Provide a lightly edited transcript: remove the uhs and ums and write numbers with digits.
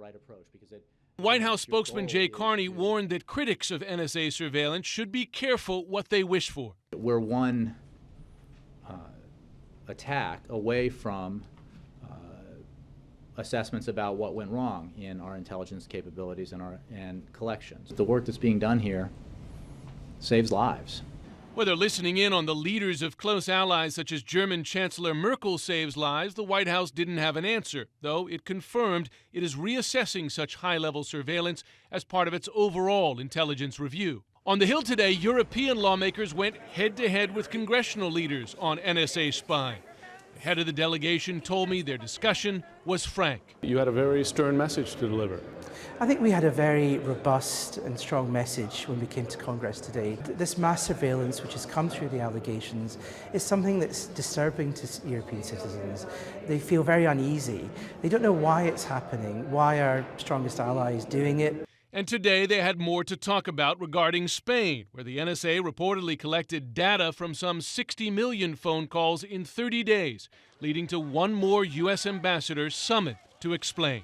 right approach because it. White House spokesman Jay Carney warned that critics of NSA surveillance should be careful what they wish for. We're one attack away from assessments about what went wrong in our intelligence capabilities and collections. The work that's being done here saves lives. Whether listening in on the leaders of close allies such as German Chancellor Merkel saves lives, the White House didn't have an answer, though it confirmed it is reassessing such high-level surveillance as part of its overall intelligence review. On the Hill today, European lawmakers went head-to-head with congressional leaders on NSA spying. The head of the delegation told me their discussion was frank. You had a very stern message to deliver. I think we had a very robust and strong message when we came to Congress today. This mass surveillance which has come through the allegations is something that's disturbing to European citizens. They feel very uneasy. They don't know why it's happening, why our strongest ally is doing it. And today they had more to talk about regarding Spain, where the NSA reportedly collected data from some 60 million phone calls in 30 days, leading to one more U.S. ambassador summoned to explain.